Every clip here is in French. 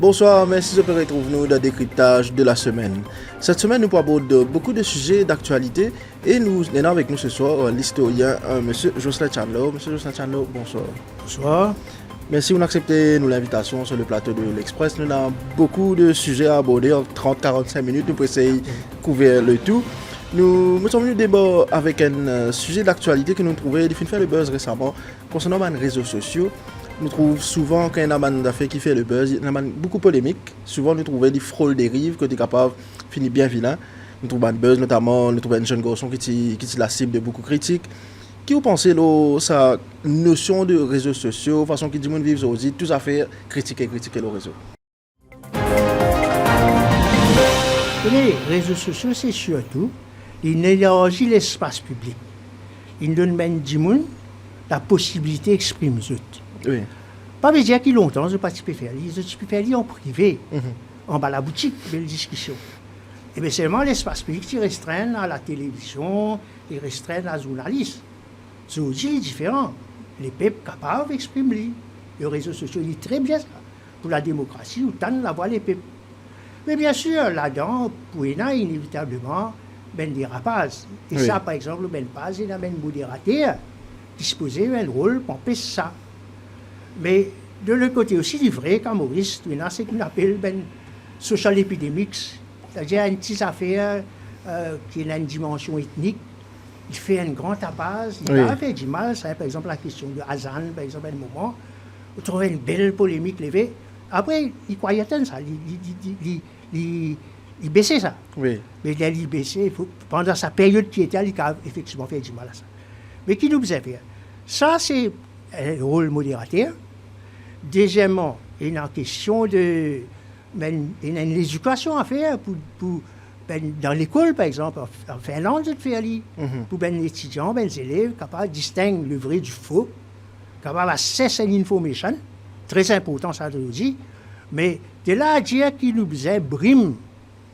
Bonsoir, merci de retrouver nous dans le décryptage de la semaine. Cette semaine, nous abordons beaucoup de sujets d'actualité et nous avons avec nous ce soir l'historien M. Jocelyn Chanlo. M. Jocelyn Chanlo, bonsoir. Bonsoir. Merci d'accepter l'invitation sur le plateau de l'Express. Nous avons beaucoup de sujets à aborder en 30-45 minutes. Nous pouvons essayer de couvrir le tout. Nous sommes venus débat avec un sujet d'actualité que nous trouvons, il fait le buzz récemment concernant les réseaux sociaux. Nous trouvons souvent qu'il y a une affaire qui fait le buzz, il y a beaucoup de polémiques. Souvent, nous trouvons des frôles dérives que tu es capable de finir bien vilain. Nous trouvons un buzz, notamment, nous trouvons un jeune garçon qui est la cible de beaucoup de critiques. Qui vous pensez, sa notion de réseaux sociaux, façon qui dit monde vivre aujourd'hui, tout à fait critiquer le réseau? Les réseaux sociaux, c'est surtout, ils élargissent l'espace public. Ils donnent même du monde la possibilité d'exprimer eux. Oui. Pas veut dire qu'ils longtemps, je ne peux pas faire. Je peux faire en privé, en bas de la boutique, belle discussion. Et bien seulement l'espace public qui restreint à la télévision, il restreint à la journaliste. C'est aussi différent. Les peuples capables d'exprimer. Les réseaux sociaux, il est très bien ça. Pour la démocratie, où tant la voix les peuples. Mais bien sûr, là-dedans, pour y a inévitablement ben dérapages. Et oui. Ça, par exemple, ben pas, il y a un modérateur disposé un rôle pour empêcher ça. Mais de l'autre côté aussi, il est vrai qu'en Maurice, il y a ce qu'on appelle ben social epidemics, c'est-à-dire une petite affaire qui a une dimension ethnique. Il fait un grand tapage, il a fait du mal. Ça, par exemple, la question de Hazan, par exemple, à un moment, on trouvait une belle polémique levée. Après, il croyait tant ça, il baissait ça. Oui. Mais il baissait, pendant sa période qui était, il a effectivement fait du mal à ça. Mais qui nous faisait faire? Ça, c'est un rôle modérateur. Deuxièmement, il y a une question de. Ben, il y a une éducation à faire pour ben, dans l'école, par exemple, en Finlande, je fais aller. Pour ben, les étudiants, ben, les élèves, capables de distinguer le vrai du faux, capables d'accéder à l'information. Très important, ça, je dis. Mais de là à dire qu'il nous brime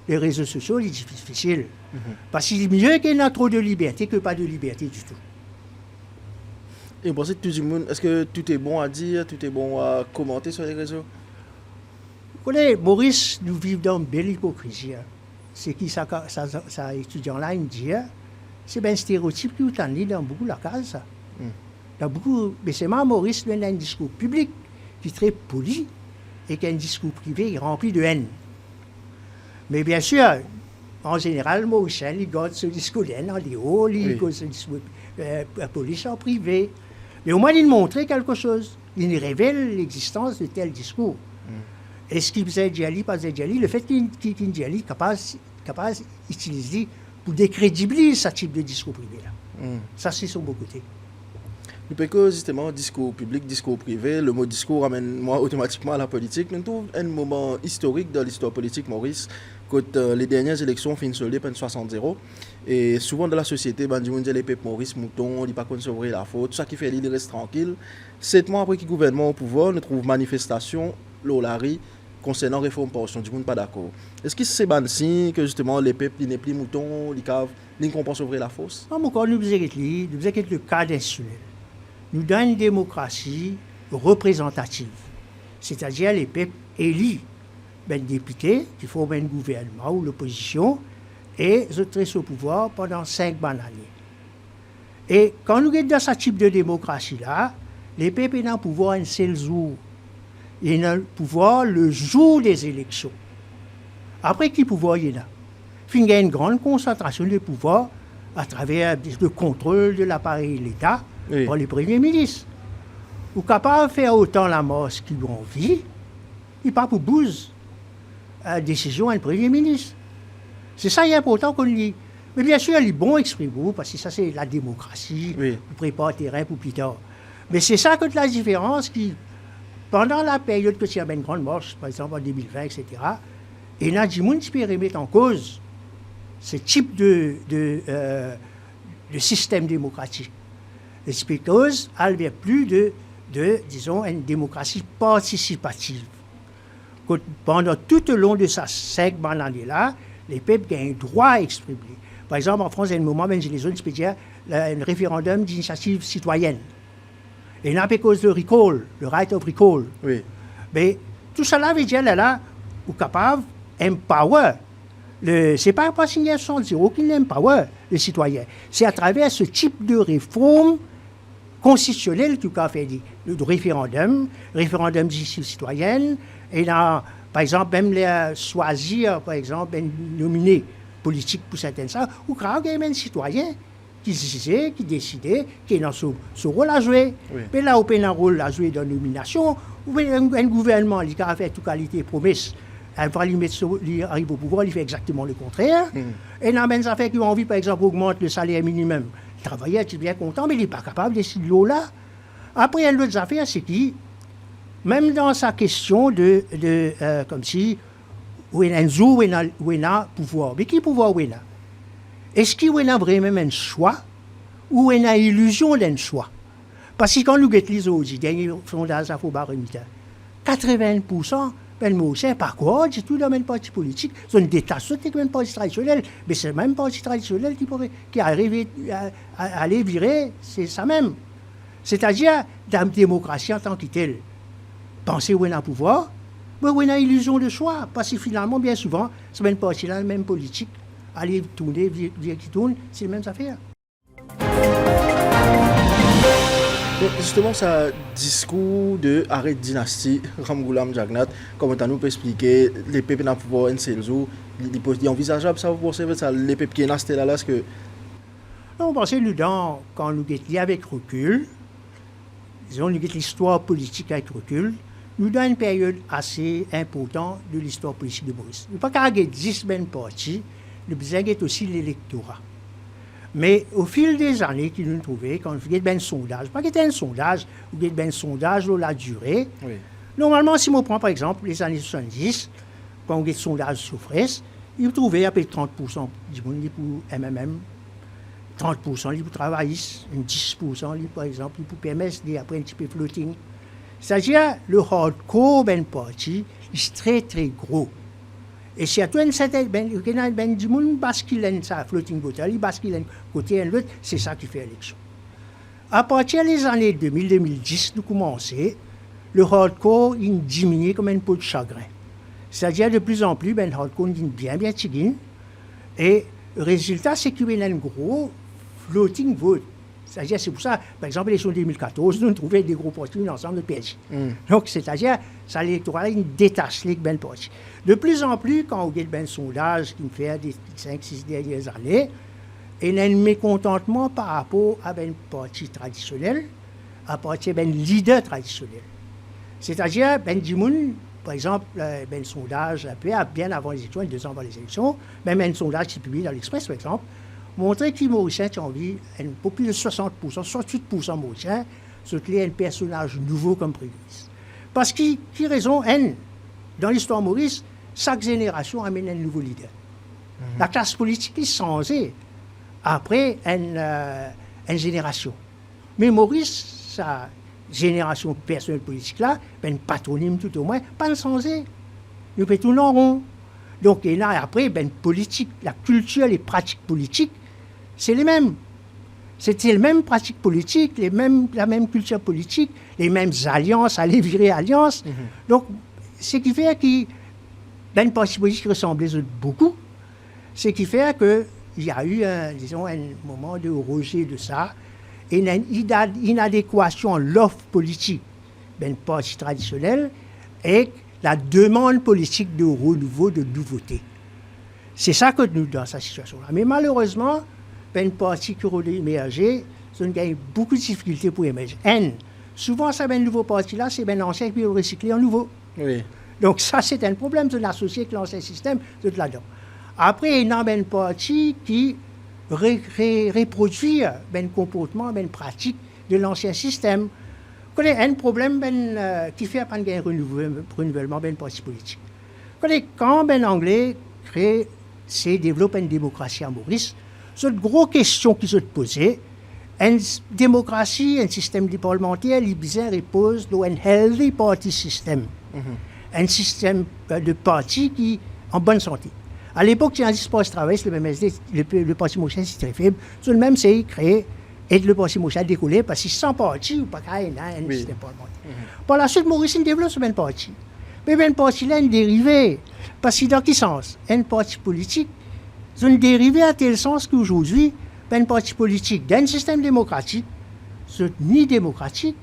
les réseaux sociaux, c'est difficile. Parce qu'il est mieux qu'il y ait trop de liberté que pas de liberté du tout. Et vous pensez que tout le monde, est-ce que tout est bon à dire, tout est bon à commenter sur les réseaux? Vous connaissez, Maurice, nous vivons dans une belle hypocrisie. C'est qui ça étudiant-là, il me dit, c'est bien un stéréotype qui est dans beaucoup de la case, ça. Dans beaucoup, mais c'est moi, Maurice, il a un discours public qui est très poli et qui a un discours privé rempli de haine. Mais bien sûr, en général, Maurice, il garde ce discours de haine en déo, il garde ce discours poli en privé. Mais au moins, il montrait quelque chose. Il révèle l'existence de tel discours. Et ce qu'il faisait Djali, pas Djali, le fait qu'il Djali capable d'utiliser pour décrédibiliser ce type de discours privé-là. Ça, c'est son beau côté. Depuis que, justement, discours public, discours privé, le mot discours amène moi automatiquement à la politique. Nous trouvons un moment historique dans l'histoire politique, Maurice, quand les dernières élections finissent sur les 60-0. Et souvent dans la société, on dit les peuples Maurice Mouton, on dit pas qu'on sauverait la faute, tout ça qui fait l'île reste tranquille. 7 mois après qu'il gouvernement au pouvoir, nous trouvons manifestation, l'Olari, concernant réforme pension, du monde pas d'accord. Est-ce que c'est un signe que justement les peuples n'est plus moutons, les caves, ils ne comprennent sauver la fosse? Non, encore nous faisons le cas insulaire. Nous donnons une démocratie représentative, c'est-à-dire les peuples élus, ben députés qui forment un gouvernement ou l'opposition et se tressent au pouvoir pendant 5 bonnes années. Et quand nous sommes dans ce type de démocratie-là, les peuples ont le pouvoir un seul jour. Ils ont le pouvoir le jour des élections. Après, quel pouvoir il y a? Il y a une grande concentration de pouvoir à travers le contrôle de l'appareil de l'État par les premiers ministres. Ou capable de faire autant la masse qu'ils ont envie, et pas pour bouse la décision d'un premier ministre. C'est ça qui est important qu'on dit. Mais bien sûr, il est bon exprimer, parce que ça, c'est la démocratie, on prépare le terrain pour plus tard. Mais c'est ça que la différence qui, pendant la période que il y a une grande marche, par exemple en 2020, etc., et il y a des gens qui peuvent remettre en cause ce type de système démocratique. Et c'est parce qu'il n'y a plus de, disons, une démocratie participative. Pendant tout le long de sa segment l'année-là, les peuples ont un droit à exprimer. Par exemple, en France, il y a un moment, même les zones spéciales, un référendum d'initiative citoyenne. Et n'a pas cause de recall, le right of recall. Oui. Mais tout cela veut dire là, ou capable empower. C'est pas signer 70 qui empower le citoyen. C'est à travers ce type de réforme constitutionnelle qu'il a fait le référendum d'initiative citoyenne, et là, par exemple, même choisir, par exemple, un nominé politique pour certaines choses, ou quand il y a un citoyen qui décidait, qui est dans ce rôle à jouer. Oui. Mais là, on a un rôle à jouer dans la nomination, ou un gouvernement qui a fait toute qualité de promesse, elle va arrive au pouvoir, il fait exactement le contraire. Et dans les affaires qui ont envie, par exemple, d'augmenter le salaire minimum, le travailleur est bien content, mais il n'est pas capable de décider là. Après, il y a une autre affaire, c'est qui, même dans sa question comme si, où il y a pouvoir. Mais qui pouvoir où il y a? Est-ce qu'il y a vraiment un choix ou il y a une illusion d'un choix? Parce que quand nous lisons aujourd'hui, dernier sondage à Fobaromita, 80%, ben moi aussi, par quoi, c'est tout dans le même parti politique, c'est une détachement de même parti traditionnel, mais c'est le même parti traditionnel qui arrive à aller virer, c'est ça même. C'est-à-dire, dans la démocratie en tant que telle, penser où il y a un pouvoir, mais où il y a une illusion de choix, parce que finalement, bien souvent, c'est le même parti-là, le même politique, aller tourner, dire qui tourne, c'est les mêmes affaires. Donc, justement, ce discours de arrêt de dynastie, Ramgoolam Jagnat, comment tu nous peux expliquer les peuples dans le pouvoir, c'est envisageable ça, vous pensez, ça, les peuples qui sont là, est-ce que... Non, on pensait, quand nous étions avec recul, disons, nous l'histoire politique avec recul, nous dans une période assez importante de l'histoire politique de Maurice. Nous ne pouvons pas avoir 10 partis, nous avons aussi l'électorat. Mais au fil des années que nous trouvons, quand vous avez un sondage, pas qu'il y ait un sondage, vous avez un sondage de la durée. Oui. Normalement, si on prend par exemple les années 70, quand vous avez un sondage sur Fraisse, vous trouvez à peu près 30% du monde pour MMM, 30% pour travaillistes, 10% par exemple pour PMS, après un petit peu floating. C'est-à-dire le hardcore ben parti est très très gros. Et si à toi, ben du monde bascule ça, floating voter, il bascule côté un l'autre, c'est ça qui fait l'élection. À partir des années 2000-2010, nous commençons, le hardcore il diminue comme un pot de chagrin. C'est-à-dire de plus en plus, ben hardcore il bien tigine. Et le résultat, c'est qu'il y a un gros floating vote. C'est-à-dire, c'est pour ça, par exemple, l'élection 2014, nous trouvons des gros partis ensemble de PSG. Donc, c'est-à-dire, ça l'électorat, il détache les ben partis. De plus en plus, quand on regarde ben sondage qui me fait des 5-6 dernières années, il y a un mécontentement par rapport à ben parti traditionnel, à partir ben leader traditionnel. C'est-à-dire, ben du monde, par exemple, ben sondage, bien avant les élections, 2 ans avant les élections, même un sondage qui est publié dans l'Express, par exemple, montrer que les Mauriciens ont envie, un peu plus de 60%, 68% Mauriciens, sont un personnage nouveau comme Premier ministre. Parce qui raison, dans l'histoire Maurice, chaque génération amène un nouveau leader. La classe politique est changée après une génération. Mais Maurice, sa génération personnelle politique-là, ben patronyme tout au moins, pas changé. Nous faisons tout en rond. Donc, et là, après, ben politique, la culture, les pratiques politiques, c'est les mêmes. C'était les mêmes pratiques politiques, la même culture politique, les mêmes alliances, aller virer alliances. Donc, ce qui fait que ben, une parti politique ressemblait beaucoup. Ce qui fait qu'il y a eu, un moment de rejet de ça, et une inadéquation l'offre politique d'un parti traditionnel et la demande politique de renouveau, de nouveauté. C'est ça que nous dans cette situation-là. Mais malheureusement, une partie qui a émergé, ça a eu beaucoup de difficultés pour émerger. Souvent, ça un nouveau parti-là, c'est un ancien qui est recyclé en nouveau. Oui. Donc ça, c'est un problème de l'associer avec l'ancien système, de là-dedans. Après, il y a un parti qui reproduit un comportement, une pratique de l'ancien système. Il y a un problème qui fait un renouvellement d'un parti politique. Quand un Anglais développe une démocratie à Maurice, c'est une grosse question qui se posait. Une démocratie, un système parlementaire, il repose sur un healthy party system. Un système de parti qui est en bonne santé. À l'époque, il y a un espace de travail, le MSD, le Parti social, c'est très faible. Sur le même, c'est créé et le Parti social décollé parce que sans parti, ou pas un système parlementaire. Par la suite, Maurice développe ce même parti. Mais un parti là, est dérivé. Parce que dans quel sens? Un parti politique, c'est une dérivée à tel sens qu'aujourd'hui, un parti politique d'un système démocratique, c'est ni démocratique,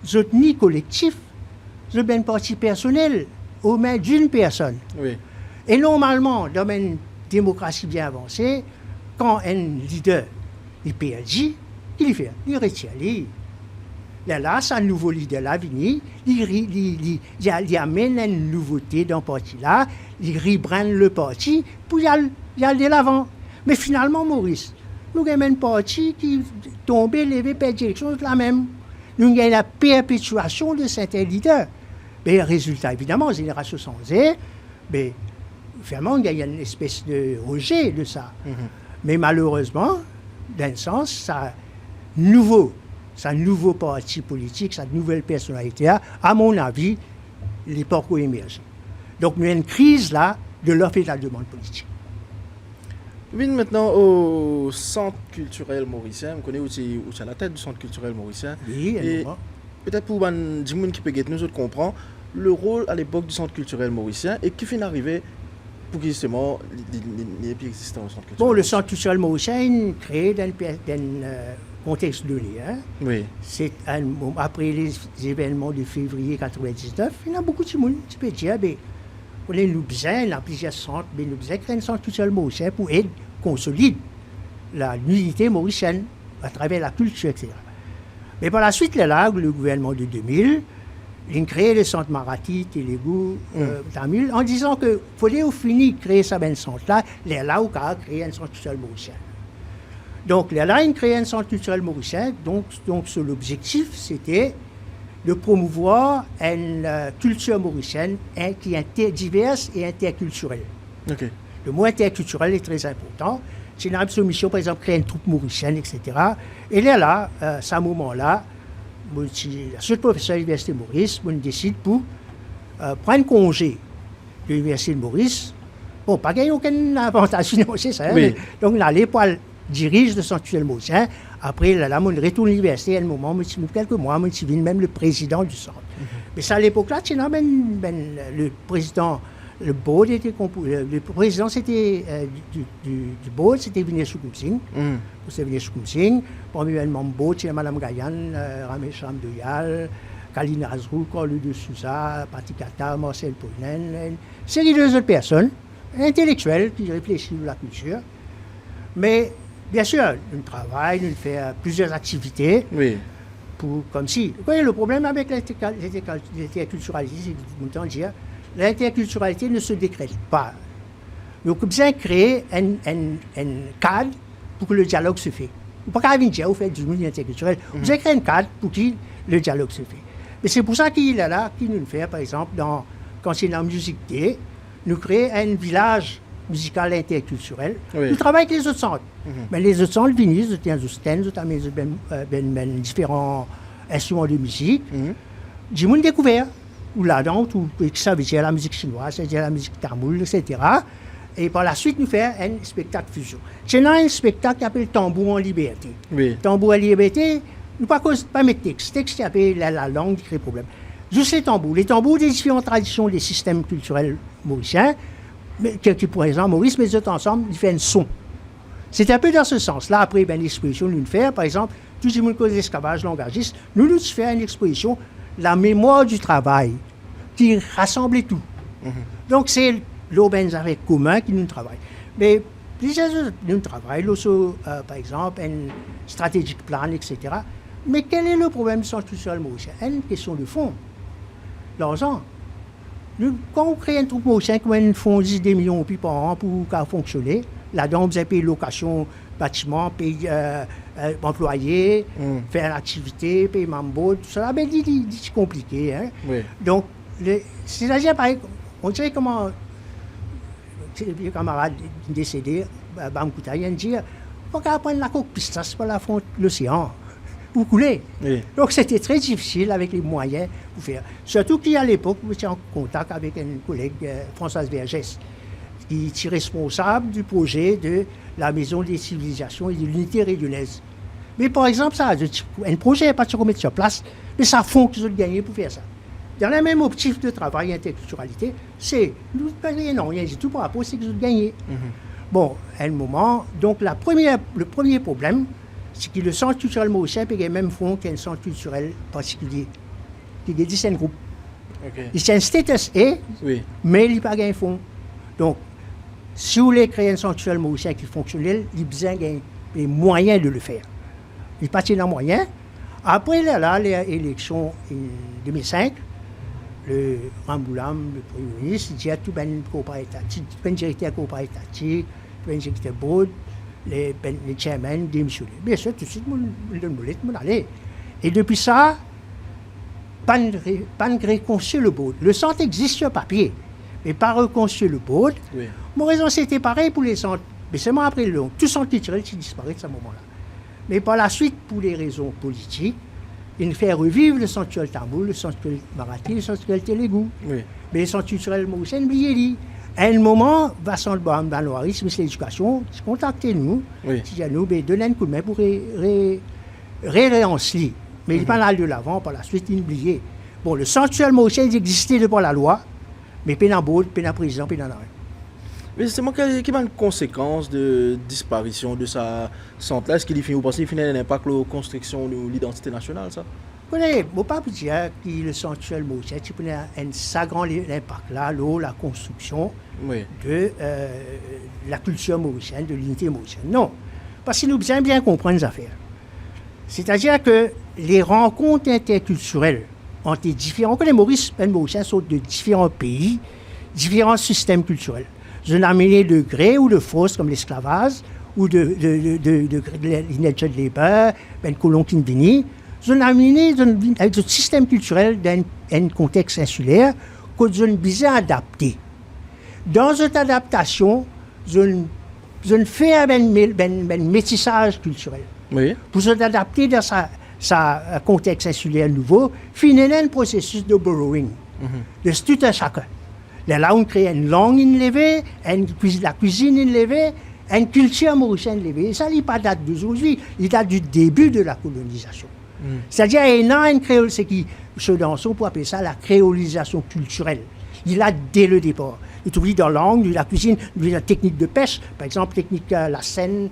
c'est ni collectif, c'est un parti personnel aux mains d'une personne. Oui. Et normalement, dans une démocratie bien avancée, quand un leader il PLJ, qu'il fait? Il retire. Là, c'est un nouveau leader là, venu, il amène une nouveauté dans le parti-là, il rebrande le parti pour y aller de l'avant. Mais finalement, Maurice, nous avons un parti qui tombe, levé, perd direction, c'est la même. Nous avons la perpétuation de certains leaders. Mais le résultat, évidemment, Génération sans mais finalement, il y a une espèce de rejet de ça. Mais malheureusement, d'un sens, ça nouveau parti politique, sa nouvelle personnalité, à mon avis, les parcours émergés. Donc, il y a une crise là de l'offre et de la demande politique. Oui, maintenant au Centre culturel mauricien. On connaît aussi à la tête du Centre culturel mauricien. Oui, et peut-être pour les gens qui peuvent nous autres comprendre le rôle à l'époque du Centre culturel mauricien et qui finit arrivé pour que justement les plus existants au Centre culturel. Bon, le Centre culturel mauricien est créé dans contexte donné. Oui. C'est après les événements de février 1999, il y a beaucoup de monde qui peut dire, on a plusieurs centres, mais nous besoin créer un centre culturel mauricien pour aider, consolider l'unité mauricienne à travers la culture, etc. Mais par la suite, là, le gouvernement de 2000, il a créé le centre Marathi, Télégout, Tamil, en disant qu'il fallait au fini créer ce même centre-là, là où il a créé un centre culturel mauricien. Donc, là, il a créé un centre culturel mauricien, donc l'objectif, c'était de promouvoir une culture mauricienne qui est diverse et interculturelle. Okay. Le mot interculturel est très important. C'est une mission, par exemple, créer une troupe mauricienne, etc. Et là, à ce moment-là, la seule professeur de l'Université de Maurice, on décide pour prendre congé de l'Université de Maurice. Bon, pas gagner aucun avantage financier, ça. Oui. Donc, on allait pour dirige le Centre culturel mauricien. Après, là, on retourne à l'université. À un moment, quelques mois, on devient même le président du centre. Mais ça, à l'époque-là, le président, le board était le président, c'était du board, c'était Vinay Sukumsing. C'était Vinay Sukumsing. Parmi les membres board, c'était Mme Gayan, Ramesh Ramdoyal, Kalina Azrou, Carlo de Souza, Patikata, Marcel Poinen, une série d'autres personnes intellectuelles qui réfléchissent sur la culture. Mais bien sûr, nous travaillons, nous faisons plusieurs activités. Oui. Comme si. Vous voyez, le problème avec l'interculturalité, c'est que tout dire, l'interculturalité ne se décrète pas. Donc, vous avez créé un cadre pour que le dialogue se fait. Vous ne pouvez pas dire, vous faites du monde interculturel. Vous avez créé un cadre pour que le dialogue se fait. Mais c'est pour ça qu'il est là, qu'il nous fait, par exemple, quand c'est dans Music Day, nous créons un village musical interculturel. Oui. Nous travaillons avec les autres centres. Mais les autres centres viennent, ils ont différents instruments de musique. Du monde découvert. Ou là-dedans, ça veut dire la musique chinoise, ça veut dire la musique tamoule, etc. Et par la suite, nous faisons un spectacle fusion. C'est un spectacle qui s'appelle Tambour en liberté. Oui. Tambour en liberté, nous ne pas mettre texte. Texte qui appelle la langue qui crée problème. Juste les tambours des différentes traditions des systèmes culturels mauriciens, qui pour exemple, Maurice, mais eux ensemble, ils font un son. C'est un peu dans ce sens-là. Après, l'exposition, nous faisons, par exemple, tout le monde cause l'esclavage langagiste, nous faisons une exposition, la mémoire du travail, qui rassemble tout. Donc, c'est l'aubaine avec commun qui nous travaille. Mais plusieurs autres, nous travaillons aussi, par exemple, un strategic plan, etc. Mais quel est le problème du centre culturel mauricien? Une question de fond. L'argent. Quand on crée un troupe mauricien, on fonds 10 millions par an pour fonctionner, là-dedans, vous avez payé location, bâtiment, payer employés, faire l'activité, payer mambo, tout ça, c'est compliqué. Hein? Oui. Donc, c'est-à-dire, on dirait comment, le camarade décédé, Bam Koutaïen, dit, Pas qu'à prendre la coque pistache pour l'affronter l'océan. Vous coulez. Oui. Donc c'était très difficile avec les moyens pour faire. Surtout qu'à l'époque, j'étais en contact avec une collègue, Françoise Vergès, qui est responsable du projet de la Maison des civilisations et de l'unité réunionnaise. Mais par exemple, ça, un projet n'est pas de se remettre sur place, mais ça font que vous gagnez pour faire ça. Dans le même objectif de travail interculturalité, c'est, nous ne rien, rien du tout par rapport, c'est que vous gagnez. Bon, à un moment, donc le premier problème, c'est que le centre culturel mauricien peut même fonds qu'un centre culturel particulier, qui est 17 groupes. Ok. C'est un status A, Oui. mais il n'y a pas de fonds. Donc, si vous voulez créer un centre culturel mauricien qui fonctionne, il y a besoin des moyens de le faire. Il n'y a pas de moyens. Après l'élection en 2005, le Ramboulam, le Premier ministre, il dit à tout le coopératif, tout le directeur coopératif, tout le directeur board, les chairmen démissionnaient. Bien sûr, tout de suite, je allais. Et depuis ça, pas de reconstruire le board. Le centre existe sur papier, mais pas reconstruire le board. Oui. Mon raison, c'était pareil pour les centres. Mais seulement après le long. Tout centre culturel qui disparaît à ce moment-là. Mais par la suite, pour les raisons politiques, il fait revivre le centre culturel Tambour, le centre culturel Marathi, le centre culturel Télégou. Oui. Mais le centre culturel mauricien, oubliez-le. À un moment, Vincent Banoiris, ministre de l'Éducation, contactez-nous, Oui. nous, donnez un coup de main pour rélancer. Mais il n'est pas là de l'avant, par la suite, il oublié. Bon, le centre culturel mauricien existait depuis la loi, mais pas dans le pas dans le président, pas dans la Mais justement, quelle est la conséquence de disparition de sa centre-là? Est-ce qu'il vous pensez qu'il a un impact sur la construction de l'identité nationale, ça? Vous ne pouvez pas dire que le centre culturel mauricien a un grand impact là, la construction Oui. de la culture mauricienne, de l'unité mauricienne. Non, parce que nous devons bien comprendre les affaires. C'est-à-dire que les rencontres interculturelles entre les différents... Les Mauriciens sont de différents pays, différents systèmes culturels. Je n'ai amené de gré ou de force comme l'esclavage, ou de l'indigent labor, ben colon qui vient. Je n'ai amené avec un système culturel dans un contexte insulaire que je ne besoin adapter. Dans cette adaptation, je fais un métissage culturel. Oui. Pour s'adapter dans sa contexte insulaire nouveau, finalement un processus de borrowing, de tout à chacun. Là, on crée une langue élevée, la cuisine élevée, une culture mauricienne élevée. Et ça, il pas date d'aujourd'hui, il date du début de la colonisation. C'est-à-dire, il y a une créole, c'est qui, ceux d'Anson, pour appeler ça la créolisation culturelle. Il a dès le départ. Il trouve dans la langue, la cuisine, la technique de pêche, par exemple, technique la Seine,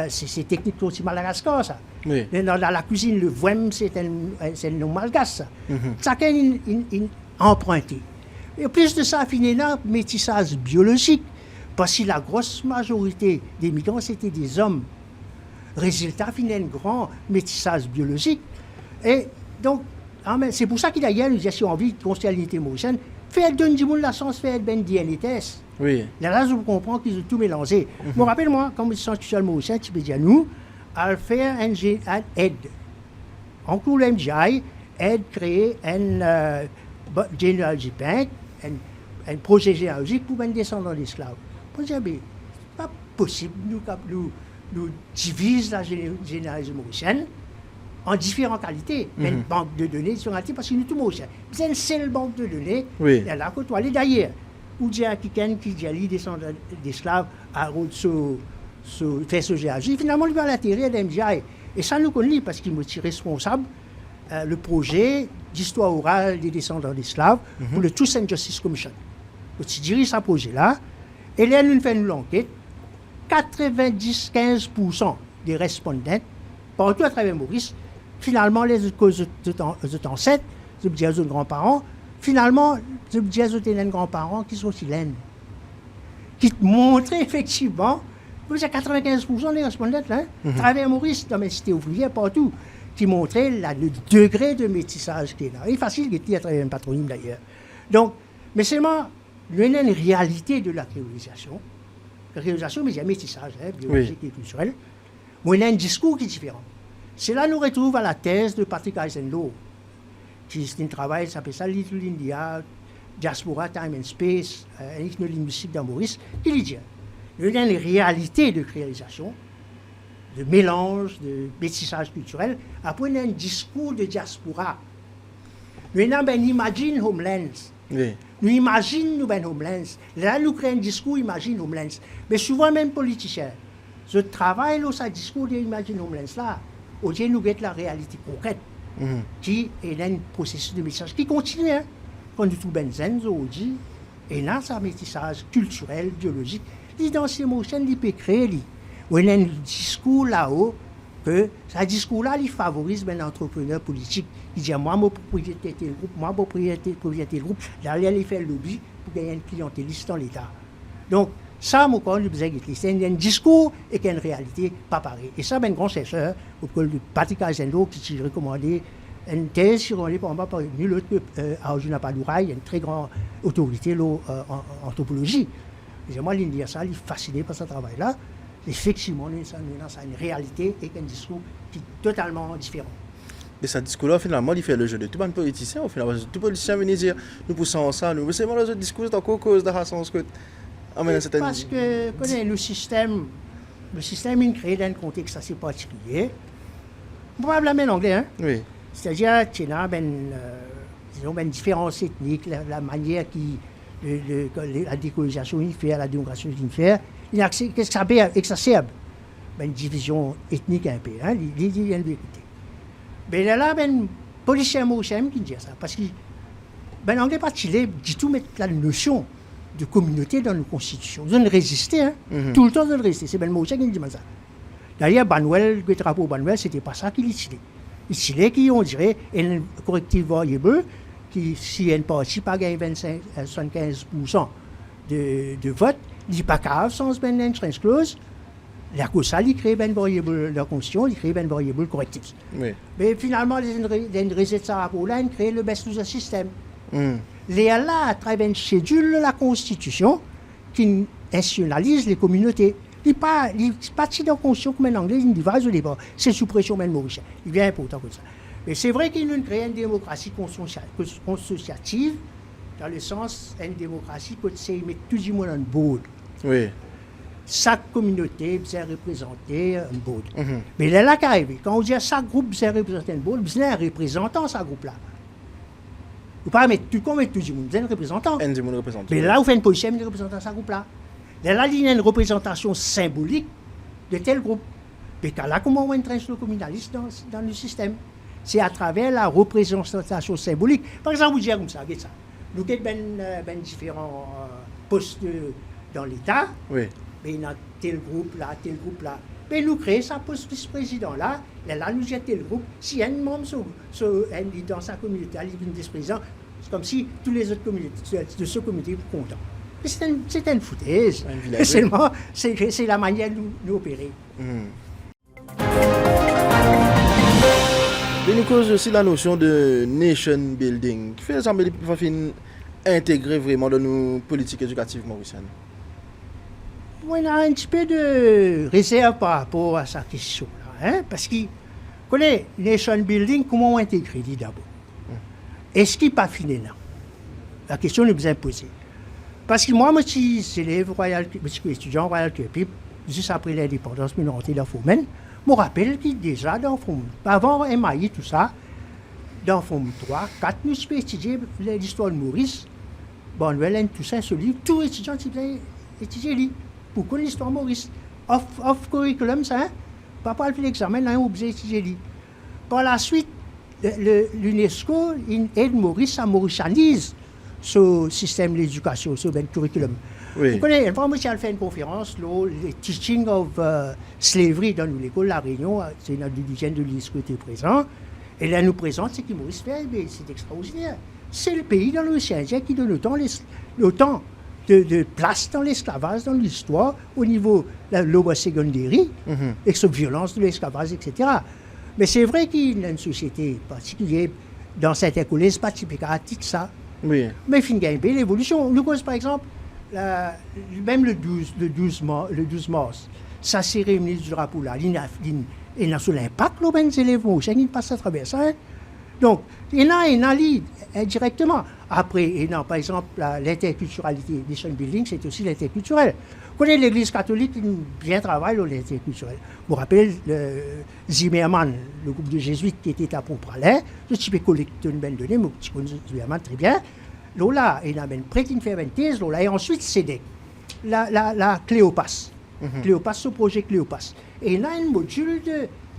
c'est technique aussi Madagascar, ça. Oui. Dans la cuisine, le voem, c'est un nom malgache, ça. Chacun emprunté. Et plus de ça, finalement, métissage biologique, parce que la grosse majorité des migrants, c'était des hommes. Résultat, finalement, un grand métissage biologique. Et donc, c'est pour ça qu'il y a une gestion envie de construire l'unité mauricienne. Faire donner du monde la chance de faire ben DNA test. Oui. Là, je comprends qu'ils ont tout mélangé. Bon, rappelle-moi, comme le centre culturel mauricien, tu peux dire nous, à faire un aide. En cours de MGI, aide créer un genealogy bank, un projet généalogique pour ben descendants d'esclaves. Pour dire, mais c'est pas possible, nous divisons la généalogie mauricienne en différentes qualités. Une banque de données, parce que nous tous mauriciens. C'est une seule banque de données, Oui. elle a côtoyé d'ailleurs. Ou dire à quelqu'un qui dit descendants d'esclaves à faire ce généalogie, finalement, il va à l'intérieur de MGI. Et ça, nous connaissons parce qu'il est responsable le projet d'histoire orale des descendants d'esclaves pour le Truth and Justice Commission. Donc, il dirige ce projet-là. Et là, nous faisons l'enquête. 95% des respondants, partout à travers Maurice, finalement, les ancêtres, les grands-parents, finalement, les grands-parents qui sont chilènes. Qui montraient effectivement, vous avez 95% des respondants, à travers Maurice, dans mes cités ouvrières, partout, qui montraient le degré de métissage qui est là. Il est facile de dire à travers un patronyme d'ailleurs. Donc, mais seulement, il y a une réalité de la créolisation. La créolisation, mais il y a un métissage biologique et culturel. Mais il y a un discours qui est différent. C'est là que nous retrouvons à la thèse de Patrick Eisenlow, qui est un travail qui s'appelle ça Little India, Diaspora, Time and Space, une linguistique dans Maurice, qui dit il y a une réalité de créolisation mélange, de métissage culturel. Après, on a un discours de diaspora. Nous avons ben Imagine Homelands. Oui. Nous imaginons ben Homelands. Là, nous créons un discours Imagine Homelands. Mais souvent, même politiciens, je travaille là, ce discours de Imagine Homelands là. Au lieu nous get la réalité concrète, qui est un processus de métissage qui continue. Hein. Quand nous trouvons Benzen, aujourd'hui, et là, c'est un métissage culturel, biologique. Dans ces motions, il peut créer. Il y a un discours là-haut, que ce discours-là, il favorise un entrepreneur politique. Il dit, moi, mon propriété tel groupe, moi, mon propriété tel groupe, d'aller aller faire le lobby pour gagner une clientéliste dans l'État. Donc, ça, mon corps, c'est un discours et une réalité pas pareil. Et ça, ben, grand chercheur, au le Patrick Azendo, qui a recommandé une thèse sur par nul autre que Arjuna Padurai, une très grande autorité en anthropologie. Et moi, il dit ça, il est fasciné par ce travail-là. Effectivement, on a une réalité et un discours qui est totalement différent. Et ce discours-là, finalement, il fait le jeu de tout le politicien. Au final, tout politicien vient dire, nous poussons ça, nous. Mais c'est le discours, c'est encore cause de la raison. Parce que le système est créé dans un contexte assez particulier. Probablement en anglais, hein? Oui. C'est-à-dire qu'il y a une différence ethnique, la manière la décolonisation il fait, la démocratie il fait, il exacerbe une division ethnique un peu, hein? Il y a une vérité. Mais là, policier Moshem qui dit ça, parce que l'anglais particulier dit tout mettre la notion de communauté dans nos constitutions. Ils ont résisté, hein? Tout le temps ils ont résisté. C'est Ben Moshem qui dit ça. D'ailleurs, Banuel, le drapeau Banuel, c'était pas ça qu'il utilisait. Il utilisait qui, on dirait, un correctif variable qui, si une partie pas gagné 75% de vote, il dit pas grave sans une entrance clause. La cause ça, il crée une variable de constitution, il crée une variable correctif. Oui. Mais finalement, les résettes ça rapport-là, ils créent le best user system. Les là, à travers une cédule de la Constitution qui nationalise les communautés. Il n'est pas parti dans la Constitution comme un anglais, il dit va au départ. C'est sous pression même mauricien. Il vient important comme ça. Mais c'est vrai qu'il nous crée une démocratie consociative, dans le sens une démocratie qui sait mettre tout le monde en board. Oui. Chaque communauté est représentée en board. Mais là, qui arrive, quand on dit à chaque groupe est représenté en board, c'est un représentant ce groupe-là. Vous ne pouvez pas mettre tout le monde, c'est un représentant. Mais là, vous faites une position de représentant ce groupe-là. Là, il y a une représentation symbolique de tel groupe. Mais là, comment on entraîne le communalisme dans le système? C'est à travers la représentation symbolique. Par exemple, vous dites comme ça, regardez ça. Nous avons différents postes dans l'État. Oui. Mais il y a tel groupe là. Mais nous créons sa poste vice-président là. Là, nous avons tel groupe. Si il y a un membre dans sa communauté, il est vice-président, c'est comme si tous les autres communautés de ce comité sont contents. C'est une foutaise. Seulement, c'est la manière de nous opérer. Et nous cause aussi la notion de nation building. Qui fait ça, mais intégrer vraiment dans nos politiques éducatives mauriciennes. On a un petit peu de réserve par rapport à cette question-là. Hein? Parce que, connaît nation building, comment on intègre d'abord? Est-ce qu'il n'est pas fini là? La question est bien posée. Parce que moi, je suis élève royal, je suis étudiant royal Turpip, juste après l'indépendance, je suis rentré dans Fomen. Je me rappelle que déjà dans Fomen, avant MAI, tout ça, dans Fomen 3, 4, nous avons étudié l'histoire de Maurice. Bon, nous avons tout ça, ce livre, tous les étudiants étudié pour connaître l'histoire de Maurice. Off curriculum, ça, hein? Pas pour faire l'examen, là, on a étudié. Par la suite, l'UNESCO aide Maurice à mauricianiser ce système d'éducation, ce curriculum. Oui. Vous connaissez, une fois, monsieur a fait une conférence, le Teaching of Slavery dans l'école La Réunion, c'est notre division de l'UNESCO qui était présent, et là, nous présente ce que Maurice fait, mais c'est extraordinaire. C'est le pays dans l'océan Indien qui donne autant de place dans l'esclavage, dans l'histoire, au niveau de la loi secondaire, avec cette violence de l'esclavage, etc. Mais c'est vrai qu'il y a une société particulière, dans cette école, c'est pas typique à ça. Oui. Mais il y a une belle évolution. Nous, par exemple, même le 12 mars, sa cérémonie du drapeau là, il a sur l'impact, les élèves, ils passent à travers ça. Donc, il y a directement. Après, et non, par exemple, l'interculturalité, nation building, c'est aussi l'interculturel. Vous connaissez l'Église catholique qui bien travaille dans l'interculturel. Je me rappelle Zimmermann, le groupe de jésuites qui était à Pont-Pralais, je suis collecteur une belle donnée, mais je connais Zimmermann très bien. Là, il y a une prêtre qui fait une thèse, là, et ensuite, c'est la Cléopas. Cléopas, ce projet Cléopas. Et il y a un module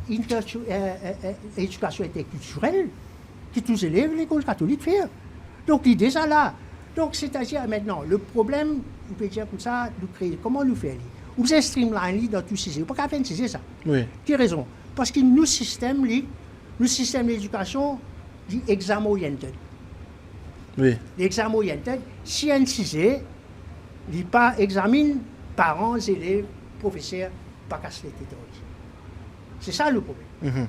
d'éducation interculturelle qui tous les élèves de l'école catholique font. Donc l'idée, ça là. Donc, c'est-à-dire maintenant, le problème, on peut dire comme ça, nous créer, comment nous faire? Nous faisons streamline dans tout ces. Pourquoi faire c'est ça? Oui. Quelle raison? Parce que nous système d'éducation dit exam oriented. Oui. L'examen oriented, si un CISE, il pas examine parents, élèves, professeurs, pas casse les têtes. C'est ça le problème.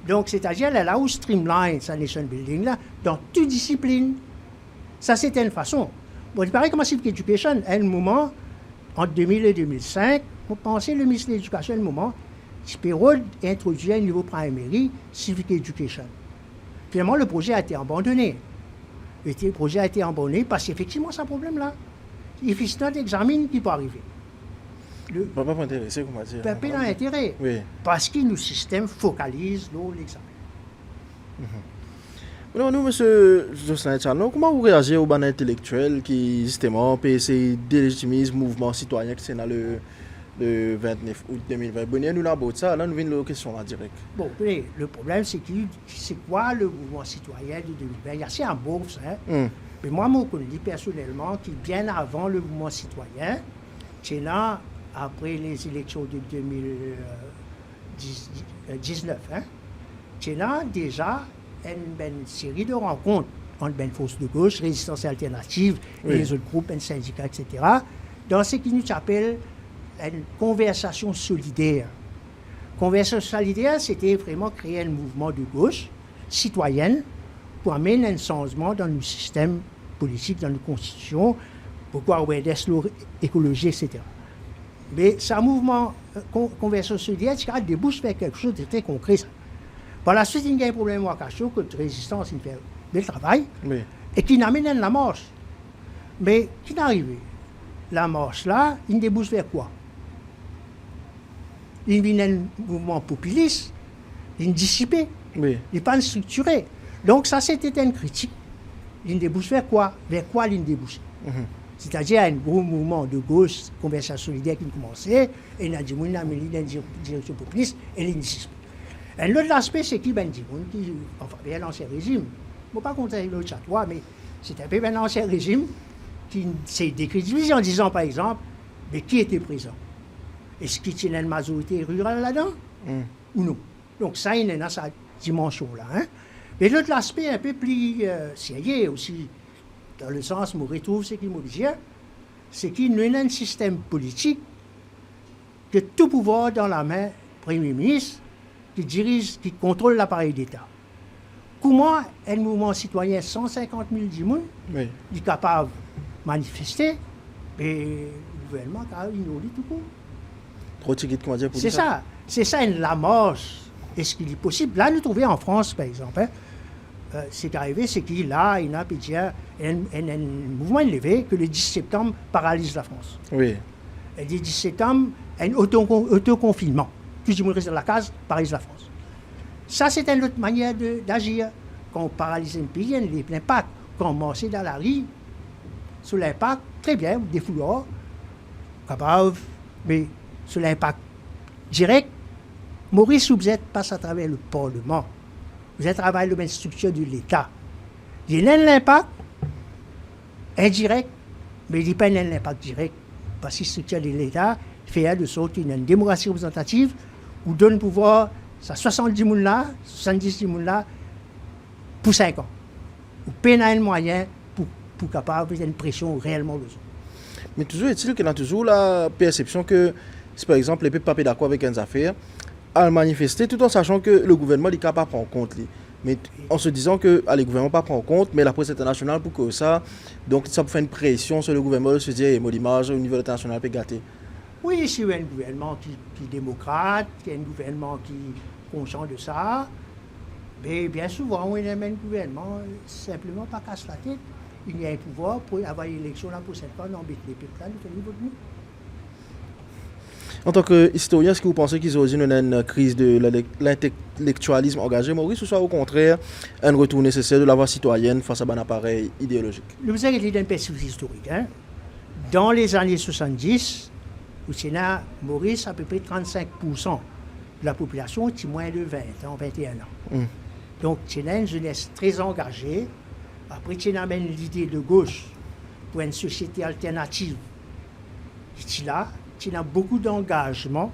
Donc, c'est-à-dire là où streamline sa nation building là, dans toute discipline. Ça, c'était une façon. Bon, il paraît que Civic Education, à un moment, entre 2000 et 2005, on pensait le ministre de l'Éducation, à un moment, Spérode introduit un niveau primary Civic Education. Finalement, le projet a été abandonné. Le projet a été abandonné parce qu'effectivement, c'est un problème-là. Il faut un examen qui peut arriver. Le papa pas intéressé, comment dire? Papa n'a intérêt. Oui. Parce que nos systèmes focalisent l'examen. Alors, nous, M. Jocelyn Tchano, comment vous réagissez aux bancs intellectuels qui, justement, peut essayer de délégitimiser le mouvement citoyen qui c'est dans le 29 août 2020? Bon, nous avons ça, là, nous venons de la question en direct. Bon, le problème, c'est quoi le mouvement citoyen de 2020? Il y a assez en bourse, hein? Mais moi, je connais personnellement que bien avant le mouvement citoyen, c'est là, après les élections de 2019, hein? C'est là, déjà, une série de rencontres entre une force de gauche, résistance alternative, et les autres groupes, un syndicat, etc., dans ce qui nous appelle une conversation solidaire. Conversation solidaire, c'était vraiment créer un mouvement de gauche citoyenne pour amener un changement dans le système politique, dans nos constitutions, pourquoi avoir des slogans écologiques, etc. Mais ce mouvement conversation solidaire, ça débouche vers quelque chose de très concret. Par la suite, il y a un problème à Wakacho, que la résistance, il fait le travail, et qui n'amène la marche. Mais qui n'est arrivé? La marche là, il débouche vers quoi? Il vient un mouvement populiste, il dissipé, il n'est pas structuré. Donc ça, c'était une critique. Il débouche vers quoi? Vers quoi il débouche? C'est-à-dire un gros mouvement de gauche, conversation solidaire qui commençait, et il a dit, il a mis une direction populiste, et il dissipé. Un autre aspect, c'est qu'il y a des gens qui, enfin, bien l'ancien régime, je ne vais pas compter l'autre chatois, mais c'est un peu un ancien régime qui s'est décrédibilisé en disant, par exemple, mais qui était présent? Est-ce qu'il y a une majorité rurale là-dedans? Ou non? Donc ça, il est dans sa dimension-là. Hein? Mais l'autre aspect, un peu plus sérieux aussi, dans le sens où on retrouve ce qu'il m'a dit, c'est qu'il y a un système politique que tout pouvoir dans la main du Premier ministre, qui dirige, qui contrôle l'appareil d'État. Comment un mouvement citoyen, 150 000 personnes, est capable de manifester, et le gouvernement a ignoré tout court. Trop de comment dire pour c'est ça. C'est ça, la marche. Est-ce qu'il est possible? Là, nous trouvons en France, par exemple, c'est arrivé, c'est qu'il y a un mouvement élevé que le 10 septembre paralyse la France. Oui. Et le 10 septembre, un autoconfinement. Tout le monde reste dans la case, paralyse la France. Ça, c'est une autre manière d'agir. Quand on paralyse un pays, il y a l'impact. Quand on marche dans la rue, sous l'impact, très bien, des foulards, capable, mais sous l'impact direct, Maurice Oubzet passe à travers le Parlement. Vous êtes à travers la structure de l'État. Il y a l'impact indirect, mais il n'y a pas l'impact direct. Parce que la structure de l'État fait de sorte qu'il y a une démocratie représentative où donne pouvoir à 70 personnes là, 70 personnes là, pour 5 ans. Ou peine un moyen pour capable une pression réellement besoin. Mais toujours est-il qu'il y a toujours la perception que, si par exemple, les peuples pas d'accord avec une affaire, à manifester tout en sachant que le gouvernement n'est pas prendre en compte. Mais en se disant que le gouvernement ne prend pas en compte, mais la presse internationale pour que ça, donc ça peut faire une pression sur le gouvernement de se dire, mon image au niveau international peut gâter. Oui, si il y a un gouvernement qui est démocrate, qui est un gouvernement qui est conscient de ça, mais bien souvent, on a un gouvernement simplement pas casse la tête il y a un pouvoir pour avoir l'élection la prochaine fois, on embête les peuples là, nous faisons vote nous. En tant qu'historien, est-ce que vous pensez qu'ils ont une crise de l'intellectualisme engagé, Maurice, ou soit au contraire un retour nécessaire de la voie citoyenne face à un appareil idéologique? Nous avons une perspective historique. Hein? Dans les années 70, au Sénat, Maurice, à peu près 35% de la population qui moins de 20 ans, 21 ans. Donc, c'est une jeunesse très engagée. Après, tu amènes l'idée de gauche pour une société alternative. Tu là, tu as beaucoup d'engagement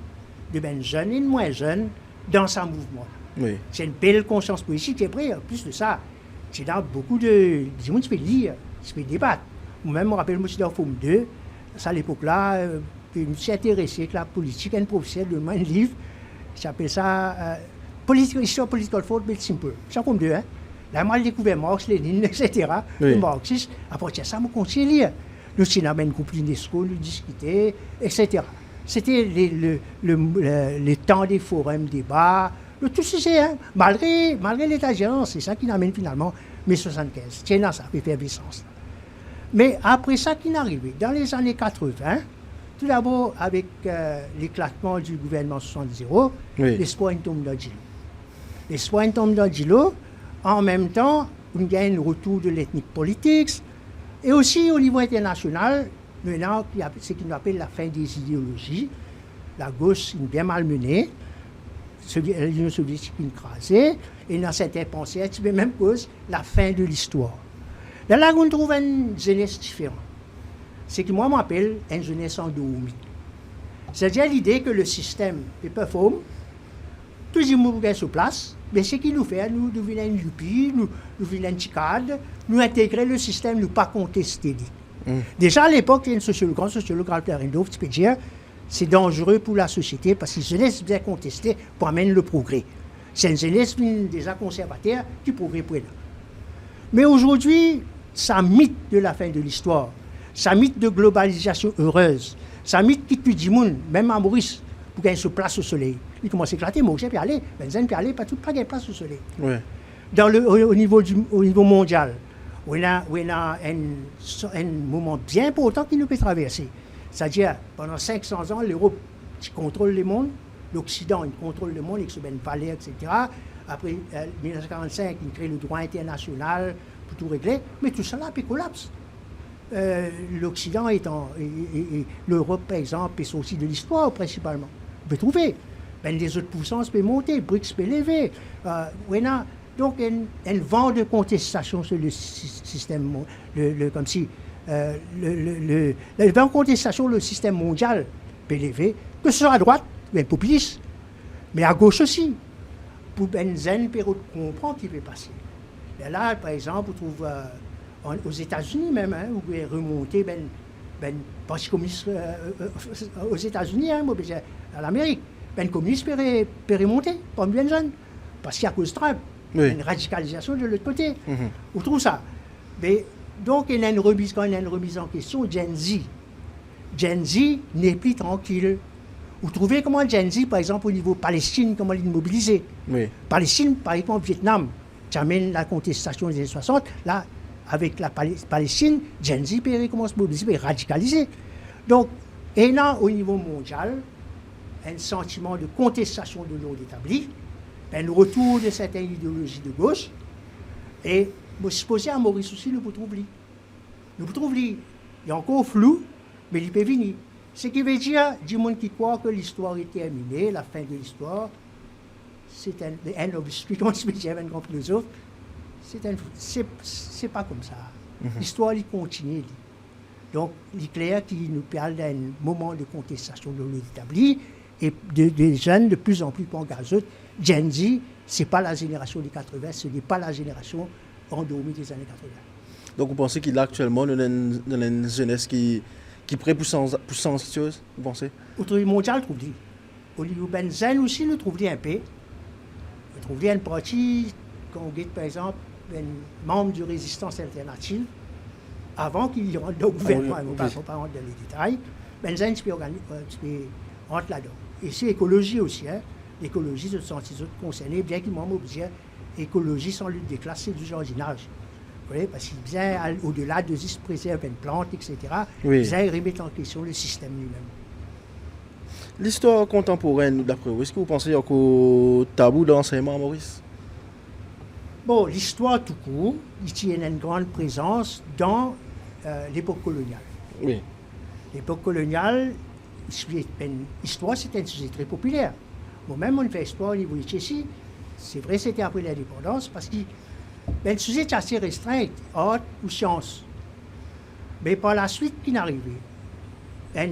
de ben jeunes et de moins jeunes dans ce mouvement. Oui. C'est une belle conscience politique. Et après, en plus de ça, tu as beaucoup de gens qui peuvent lire, qui peuvent débattre. Moi-même, je me rappelle, moi, j'étais en Forme 2. À l'époque-là, je me suis intéressé avec la politique. Un professeur de moi un livre, j'appelle ça Histoire political thought made simple. C'est en Forme 2, hein. Là, moi, j'ai découvert Marx, Lénine, etc. Oui. Le marxisme. Après ça, je continue à lire. Nous, on amène groupe l'UNESCO, nous discuter, etc. C'était les temps des forums, débats, tout ceci, hein, malgré l'état d'urgence, c'est ça qui n'amène finalement mai 75. Tiens, dans ça, effervescence. Mais après ça, qui est arrivé, dans les années 80, tout d'abord avec l'éclatement du gouvernement 70, oui. l'espoir tombe dans l'îlot. L'espoir tombe dans l'îlot, en même temps, on gagne le retour de l'ethnique politique, et aussi au niveau international, maintenant, il y a ce qu'on appelle la fin des idéologies. La gauche est bien malmenée, l'Union soviétique est écrasée, et dans certains pensées, c'est la même cause, la fin de l'histoire. Là, on trouve une jeunesse différente. C'est que moi, je m'appelle une jeunesse endormie. C'est-à-dire l'idée que le système est performe, tout le monde est sur place, mais ce qu'il nous fait, nous devenons une youpi, nous devenons une chicade, nous intégrer le système, nous pas contester. Déjà à l'époque, il y a un grand sociologue, Albert Rindorf, qui peut dire c'est dangereux pour la société parce que la jeunesse bien contestée pour amener le progrès. C'est une jeunesse déjà conservateur qui progresse pour elle. Mais aujourd'hui, ça mythe de la fin de l'histoire, ça mythe de globalisation heureuse, ça mythe qui tue du monde, même à Maurice, pour qu'il se place au soleil. Il commence à éclater, Maurice peut aller, Benzen peut aller, pas qu'il place au soleil. Ouais. Au niveau mondial, on a un moment bien important qui nous peut traverser. C'est-à-dire, pendant 500 ans, l'Europe qui contrôle le monde, l'Occident il contrôle le monde avec ce palais, etc. Après 1945, il crée le droit international pour tout régler, mais tout ça là, puis collapse. L'Occident et l'Europe, par exemple, c'est aussi de l'histoire principalement. On peut trouver. Les autres puissances peuvent monter, BRICS peut lever. Donc, un vent de contestation sur le système, comme si le vent de contestation sur le système mondial peut lever, que ce soit à droite, bien populiste, mais à gauche aussi, pour Benzen, pour comprendre ce qui peut passer. Et là, par exemple, on trouve aux États-Unis même, hein, vous pouvez remonter Parti communiste aux États-Unis, hein, à l'Amérique. Le communiste peut remonter, pas bien jeune, parce qu'à cause de Trump, il y a une radicalisation de l'autre côté. On trouve ça. Mais, donc, il y a une remise en question, Gen Z. Gen Z n'est plus tranquille. Vous trouvez comment Gen Z, par exemple, au niveau Palestine, comment il est mobilisé. Oui. Palestine, par exemple, Vietnam, tu amènes la contestation des années 60, là, avec la Palestine, Gen Z commence à se mobiliser, radicaliser. Donc, et là, au niveau mondial, un sentiment de contestation de l'ordre établi, un retour de certaines idéologies de gauche, et je suppose à Maurice aussi, nous trouvons il est encore flou, mais il peut venir. Ce qui veut dire, du monde qui croit que l'histoire est terminée, la fin de l'histoire, c'est un the end of the street, on se dit, un grand philosophe, c'est pas comme ça. L'histoire, elle continue. Donc, il est clair qu'il nous parle d'un moment de contestation de l'ordre établi, et des jeunes de plus en plus engagés. Gen Z, ce n'est pas la génération des 80, ce n'est pas la génération endormie des années 80. Donc vous pensez qu'il a actuellement une jeunesse qui prête pour sens chose, vous pensez? Au niveau mondial, trouve dit. Au niveau Benzen aussi, nous trouve un peu. Nous trouve un parti, qu'on guette par exemple, un membre de résistance alternative, avant qu'il rentre dans le gouvernement, on ne va pas rentrer dans les détails. Benzen, tu peux rentrer là-dedans. Et c'est écologie aussi, hein. L'écologie, ce sont les autres concernés, bien qu'ils m'ont obligé, écologie sans lutte des classes, c'est du jardinage. Oui, parce qu'il vient au-delà de juste préserver une plante, etc. Oui. Il vient remettre en question le système lui-même. L'histoire contemporaine, d'après vous, est-ce que vous pensez qu'au tabou d'enseignement, Maurice? Bon, l'histoire tout court, il y a une grande présence dans l'époque coloniale. Oui. L'époque coloniale, l'histoire, c'était un sujet très populaire. Moi-même, on fait histoire au niveau de ici. C'est vrai, c'était après l'indépendance, parce que le sujet est assez restreint, art ou science. Mais par la suite, qui n'est arrivé?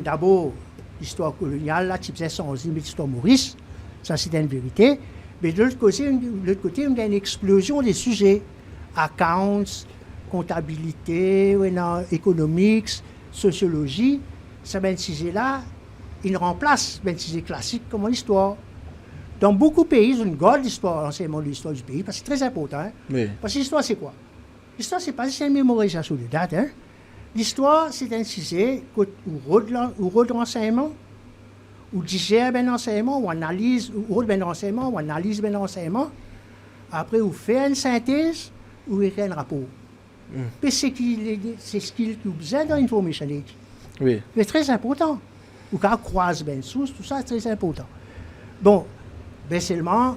D'abord, l'histoire coloniale, là, tu faisais 100 ans, mais l'histoire Maurice, ça c'était une vérité. Mais de l'autre côté, on a une explosion des sujets. Accounts, comptabilité, economics, sociologie. Ces ben sujets-là, ils remplacent ben sujets classiques comme l'histoire. Dans beaucoup de pays, on garde l'histoire, l'enseignement de l'histoire du pays, parce que c'est très important. Hein? Oui. Parce que l'histoire, c'est quoi? L'histoire, c'est pas juste une mémorisation de dates. Hein? L'histoire, c'est un sujet où de l'enseignement, ou digère ben enseignement, ou analyse, ou ben enseignement, ou analyse ben enseignement. Après, ou fait une synthèse, ou écrit un rapport. Puis c'est ce qu'il besoin dans l'information age. Oui. C'est très important. Ou quand on croise ben source, tout ça, c'est très important. Bon, ben seulement,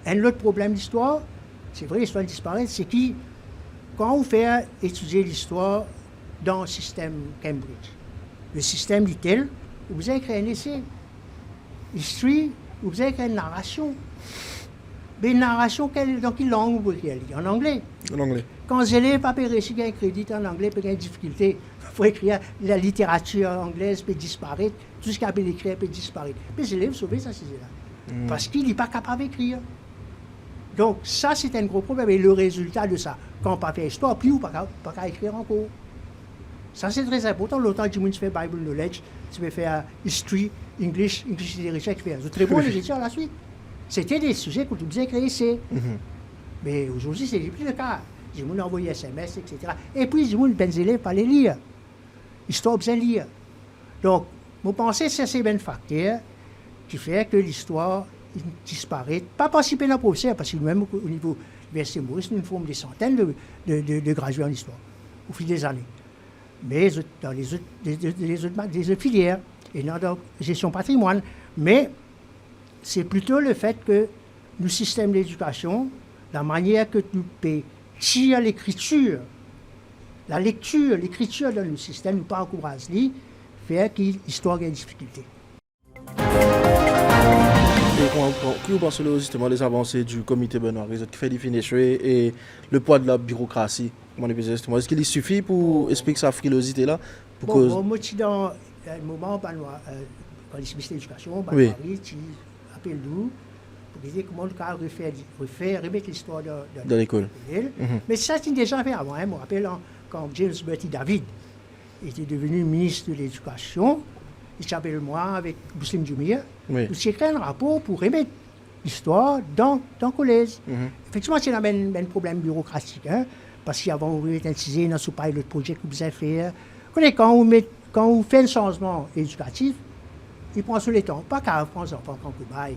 un autre problème d'histoire, c'est vrai, l'histoire disparaît, c'est que quand on fait étudier l'histoire dans le système Cambridge, le système dit tel, vous avez créé un essai, history, vous avez créé une narration. Mais une narration, dans quelle langue vous écrivez? En anglais. En anglais. Quand les élèves pas réussi à un crédit en anglais, il y a une difficulté. Il faut écrire la littérature anglaise peut disparaître, tout ce qu'il peut écrire peut disparaître. Mais les élèves sauvent ça, c'est là. Parce qu'il n'est pas capable d'écrire. Donc, ça, c'est un gros problème. Et le résultat de ça, quand on ne peut pas faire histoire, plus on ne peut pas écrire encore. Ça, c'est très important. L'autant que tu fais Bible Knowledge, tu peux faire History, English Literature, tu fais un très bon l'écriture à la suite. C'était des sujets que tu faisais créer ici. Mais aujourd'hui, ce n'est plus le cas. J'ai envoyé SMS, etc. Et puis, j'ai les élèves pas les lire. L'histoire, bien lire. Donc, vous pensez que c'est un facteur qui fait que l'histoire disparaît. Pas participer dans le professeur, parce que même au niveau de l'Université Maurice, nous formons des centaines de gradués en histoire au fil des années. Mais dans les autres filières, et dans la gestion patrimoine. Mais c'est plutôt le fait que le système d'éducation, la manière que nous tirons l'écriture, la lecture, l'écriture dans le système, nous pas encourager, fait que l'histoire a des difficultés. Qui vous pensez justement des avancées du comité Benoît qui fait définir et le poids de la bureaucratie? Est-ce qu'il suffit pour expliquer sa frilosité là? Moi, dans un moment, quand le ministre de l'Éducation, Marie, tu appelles nous pour dire comment le cas remettre l'histoire dans l'école. Mais ça, c'est déjà fait avant. Je me rappelle quand James Bertie David était devenu ministre de l'Éducation, il s'appelle moi avec Bousselim Djoumir. Nous avons écrit un rapport pour remettre l'histoire dans le collège. Effectivement, c'est un problème bureaucratique. Hein, parce qu'avant, on voulait insister dans ce pilot projet que vous avez fait. Quand on fait un changement éducatif, il prend sur le temps. Pas qu'à prendre les enfants quand vous baillez.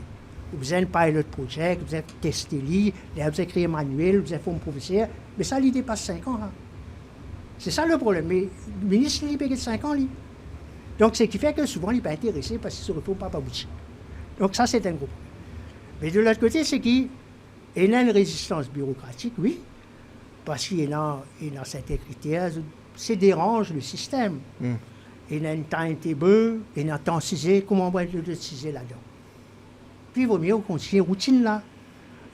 Vous avez un pilot projet, vous avez testé, vous avez créé un manuel, vous avez fait un professeur. Mais ça, il dépasse 5 ans. Hein. C'est ça le problème. Mais le ministre, il paye 5 ans. Donc, ce qui fait que souvent, il n'est pas intéressé parce qu'il ne se retrouve pas abouti. Donc, ça, c'est un gros problème. Mais de l'autre côté, c'est qu'il y a une résistance bureaucratique, oui, parce qu'il y a certains critères, ça dérange le système. Il y a un timetable, il y a un temps cisé, comment on va le ciser là-dedans. Puis, il vaut mieux continuer routine là.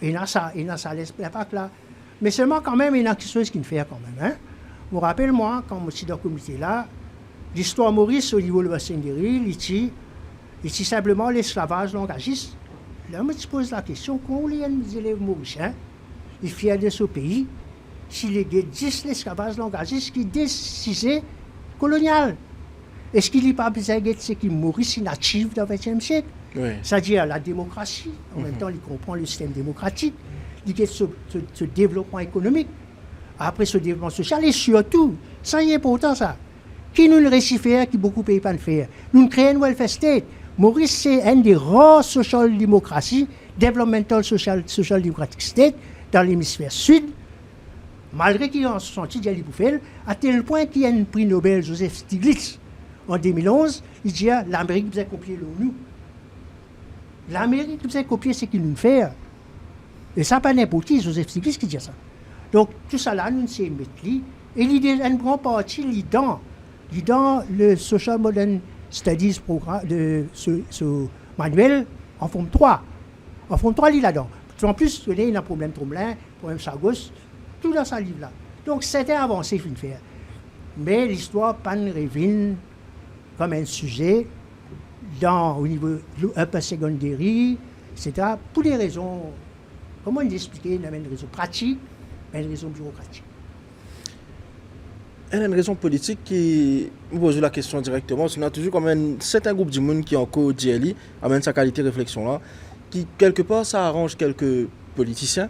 Il y a ça, l'impact là. Mais seulement, quand même, il y a quelque chose qui ne fait quand même. Hein. Je me rappelle, moi, quand je suis dans le comité là, l'histoire Maurice au niveau de la Seigneurie, il dit simplement l'esclavage langagiste. Là, je me pose la question, comment les élèves mauriciens, les fiers de ce pays, s'il y a 10 l'esclavage langagiste qui est décisé colonial? Est-ce qu'il n'y a pas besoin de ce qui est Maurice natif dans le XXe siècle? C'est-à-dire la démocratie, en même temps, il comprend le système démocratique, il y a ce développement économique, après ce développement social, et surtout, ça y est important ça, qui nous le réussit faire, qui beaucoup ne payent pas de faire. Nous créons un welfare state. Maurice, c'est une des rares social démocraties, developmental social democratic state, dans l'hémisphère sud, malgré qu'il a senti d'y aller pour faire, à tel point qu'il y a un prix Nobel, Joseph Stiglitz, en 2011, il dit l'Amérique vous a copié nous. L'Amérique vous a copié ce qu'il nous fait. Et ça, pas n'importe qui, Joseph Stiglitz qui dit ça. Donc, tout ça là, nous sommes mettre. Et l'idée, une grande partie, dans le Social Modern Studies programme de ce manuel, en forme 3. En forme 3, il est là-dedans. En plus, il y a un problème Tromblin, problème Sargos, tout dans ce livre-là. Donc, c'était avancé, il faut le faire. Mais l'histoire, pas ne révèle comme un sujet au niveau upper secondary, etc., pour des raisons, comment l'expliquer, il y a une raison pratique, mais une raison bureaucratique. Il y a une raison politique qui me pose la question directement. On a toujours comme un certain groupe de monde qui est encore DLI, amène sa qualité de réflexion là, qui quelque part ça arrange quelques politiciens,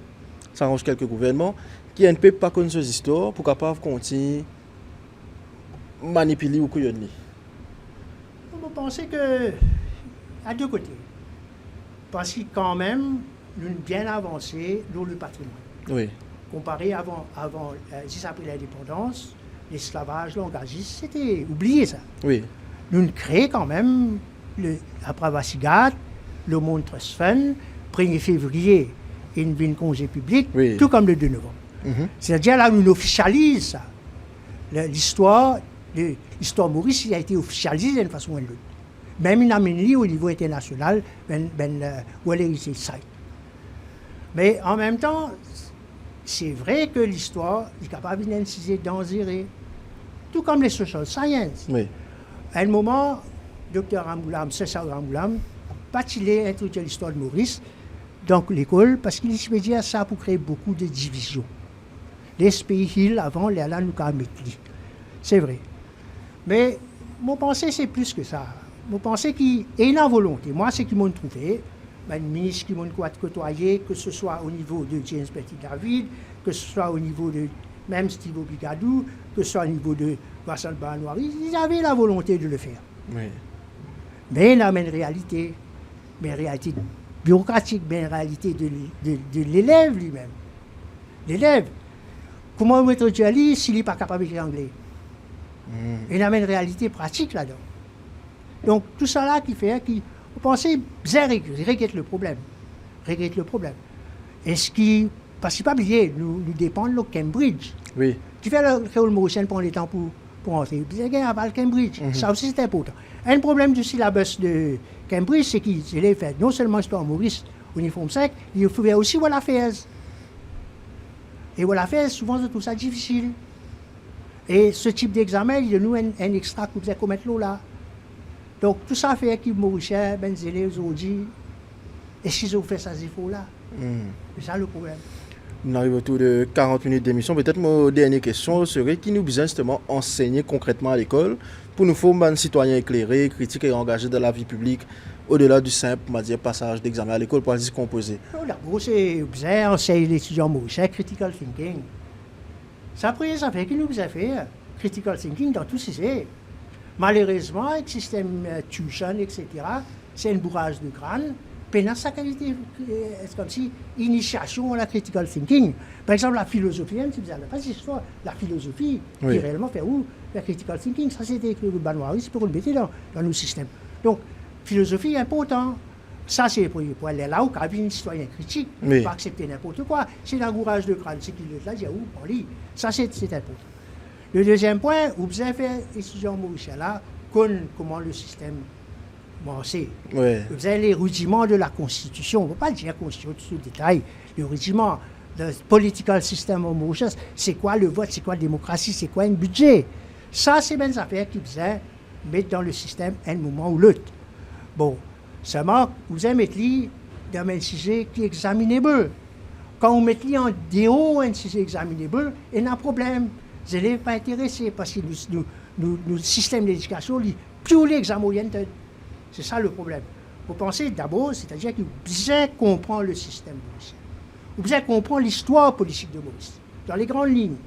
ça arrange quelques gouvernements, qui ne peuvent pas connaître ces histoires pour capable continuer manipuler ou couillonner. On pense que à deux côtés, parce que quand même nous avons bien avancé dans le patrimoine. Oui. Comparé avant juste après l'indépendance, l'esclavage, l'engagisme, c'était oublié ça. Oui. Nous avons créé quand même après Vassigat, le Monde Trust Fund, 1er février, une congé public, oui. Tout comme le 2 novembre. C'est-à-dire là, nous officialisons ça. L'histoire Maurice, il a été officialisé d'une façon ou d'une autre. Même une amenée au niveau international, Heritage Site. Mais en même temps, c'est vrai que l'histoire est capable d'inciser dangereux, tout comme les social sciences. Oui. À un moment, Dr Ramboulam, César Ramboulam, il a introduit l'histoire de Maurice dans l'école parce qu'il se dire ça pour créer beaucoup de divisions. Les pays Hill, avant, les là, nous avons mis. C'est vrai. Mais mon pensée, c'est plus que ça. Mon pensée qu'il y a une volonté. Moi, c'est qu'ils m'ont trouvé. Un ministre qui m'ont côtoyé, que ce soit au niveau de James Petit David, que ce soit au niveau de même Steve Obigadou, que ce soit au niveau de Vincent Baranoiri, ils avaient la volonté de le faire. Oui. Mais il y a une réalité bureaucratique, mais une réalité de l'élève lui-même. L'élève, comment mettre Djali s'il n'est pas capable d'écrire anglais? Il y a une réalité pratique là-dedans. Donc tout ça là qui fait que vous pensez, regrette le problème. Est-ce qui, parce qu'il ne faut pas oublier, nous dépendons de Cambridge. Oui. Qui fait le créole mauricien prend le temps pour entrer. Vous avez à Cambridge. Ça aussi c'est important. Un problème du syllabus de Cambridge, c'est qu'ils fait non seulement histoire Maurice au uniforme sec, il faut aussi World Affairs. Et World Affairs, souvent c'est tout ça difficile. Et ce type d'examen, il y a nous un extra que vous avez commettre là. Donc tout ça fait que Mauricien, Benzélé, aujourd'hui, est-ce qu'ils ont fait ça là? C'est ça le problème. On arrive autour de 40 minutes d'émission. Peut-être ma dernière question serait qui nous besoin justement enseigner concrètement à l'école pour nous former un citoyen éclairé, critique et engagé dans la vie publique au-delà du simple passage d'examen à l'école pour se composer. D'abord, c'est besoin enseigner les étudiants mauriciens critical thinking. Ça fait qu'il nous a fait critical thinking dans tous ces. Malheureusement, avec le système tuition, etc., c'est un bourrage de crâne. Pendant sa qualité, c'est comme si initiation à la critical thinking. Par exemple, la philosophie, si vous avez pas l'histoire, la philosophie, qui réellement fait où la critical thinking, ça c'était écrit au Banoiri, c'est pour le mettre dans nos systèmes. Donc, philosophie est important. Ça, c'est pour aller là où il y a un citoyen critique, pas accepter n'importe quoi. C'est un bourrage de crâne, c'est qu'il est là, il y a où on lit. Ça, c'est important. Le deuxième point, vous avez fait étudiant mauricien là, comment le système. Bon, vous avez les rudiments de la Constitution. On ne peut pas dire la Constitution tout le détail. Le rudiment, le political system en Mauritius, c'est quoi le vote, c'est quoi la démocratie, c'est quoi un budget. Ça, c'est bien des affaires qui vous mettre dans le système un moment ou l'autre. Bon, seulement, vous avez mettre dans un sujet qui est examinable. Quand vous mettez en déo un sujet examinable, il y a un problème. Les élèves ne sont pas intéressés parce que le système d'éducation, plus l'examen orienté. C'est ça le problème. Vous pensez d'abord, c'est-à-dire que vous devez comprendre le système mauricien. Vous devez comprendre l'histoire politique de Maurice, dans les grandes lignes.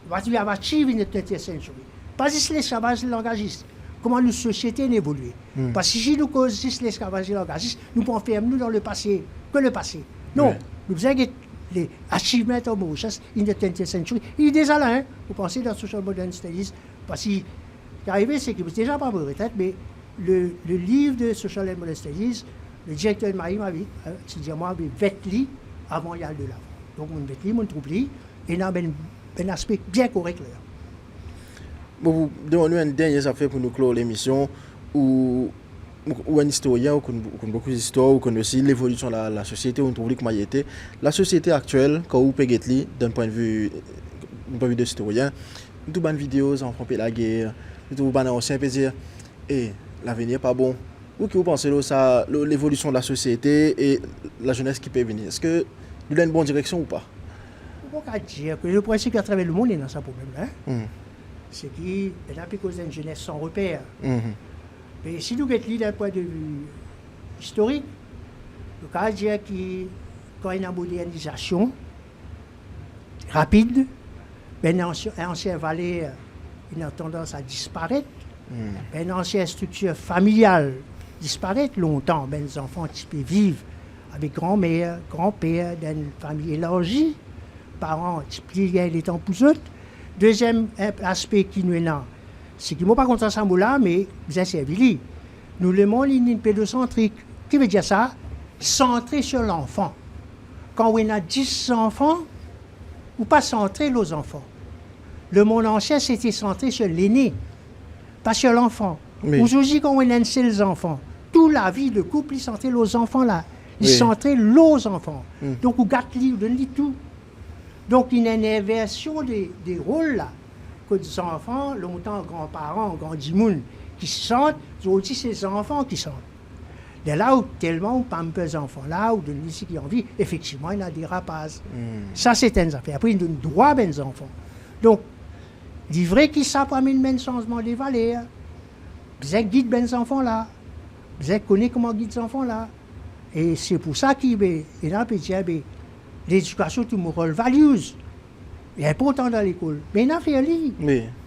What we have achieved in the 20th century. Pas juste l'esclavage et l'engagiste. Comment nos sociétés ont évolué. Parce que si nous causons juste l'esclavage et l'engagiste, nous pouvons faire nous dans le passé, que le passé. Non, nous devons les achievements of Mauritius in the 20th century. Il est déjà là, hein. Vous pensez dans Social Modern Studies, parce que ce qui est arrivé, c'est qu'il n'est déjà pas en retraite, mais le livre de Social and Modern Studies, le directeur de Marie m'avait dit à moi, vête-li avant d'y aller de l'avant. Donc, on vête-li, on trouve-li, et il y a un aspect bien correct là. Bon, vous demandez une dernière affaire pour nous clore l'émission, ou un historien, ou beaucoup d'histoires, ou aussi l'évolution de la société, on trouve comment il était. La société actuelle, quand vous payez d'un point de vue de historien, nous avons des vidéos, enfants paient la guerre, nous avons des anciens qui dire, l'avenir n'est pas bon. Ou que vous pensez ça, l'évolution de la société et la jeunesse qui peut venir? Est-ce que nous avons une bonne direction ou pas? On peut dire que le principe qu'à travers le monde est dans ce problème-là. C'est qu'il y a une jeunesse sans repère. Mais si nous regardons d'un point de vue historique, le cas dire que quand il y a une modernisation rapide, une ancienne vallée a tendance à disparaître. Une ancienne structure familiale disparaît longtemps. Les enfants qui peuvent vivre avec grand-mère, grand-père, dans une famille élargie, parents qui peuvent les temps pour eux. Deuxième aspect qui nous est là, c'est qu'ils ne m'ont pas contre ça là, mais vous servi. Nous le monde est pédocentrique. Qui veut dire ça? Centré sur l'enfant. Quand on a 10 enfants, ou pas centré les enfants. Le monde ancien, c'était centré sur l'aîné, pas sur l'enfant. Oui. Aujourd'hui, quand on a les enfants, toute la vie de couple, il centré les enfants là. Il centré les enfants. Donc, on gâte lui, on donne tout. Donc, il y a une inversion des rôles là. Que des enfants, longtemps, grands-parents, grands-dimoun, qui se sentent, c'est aussi ces enfants qui sentent. De là où tellement on pampe les enfants là, ou de ici qui ont envie, effectivement, il y a des rapaces. Ça, c'est une affaire. Après, il donne droit à les enfants. Donc, il est vrai qu'ils savent amener un changement des valeurs. Vous êtes guide les enfants là. Vous êtes connaît comment guider les enfants là. Et c'est pour ça qu'il y a l'éducation to moral values. Il est important dans l'école. Mais il a fait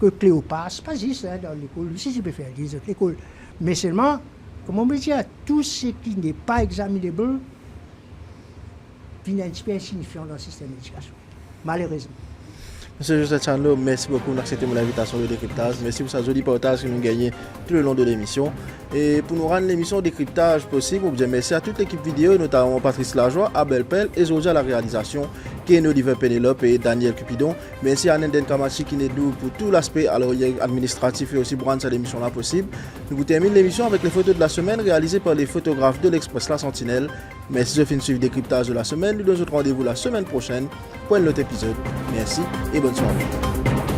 que Cléopâtre, pas juste dans l'école, aussi il peut faire l'école. Mais seulement, comme on me dit, tout ce qui n'est pas examinable est un petit peu insignifiant dans le système d'éducation. Malheureusement. Monsieur Joseph Chandler, merci beaucoup d'avoir accepté mon invitation de décryptage. Merci pour ce joli partage que nous gagnons tout le long de l'émission. Et pour nous rendre l'émission décryptage possible, je merci à toute l'équipe vidéo, notamment Patrice Lajoie, Abel Pell et Zoja à la réalisation, Ken Oliver Pénélope et Daniel Cupidon. Merci à Nenden Kamachi qui est nous pour tout l'aspect administratif et aussi pour rendre cette émission-là possible. Nous vous terminons l'émission avec les photos de la semaine réalisées par les photographes de l'Express La Sentinelle. Merci de finir suivre le décryptage de la semaine. Nous nous rendez-vous la semaine prochaine pour un autre épisode. Merci et bonne soirée.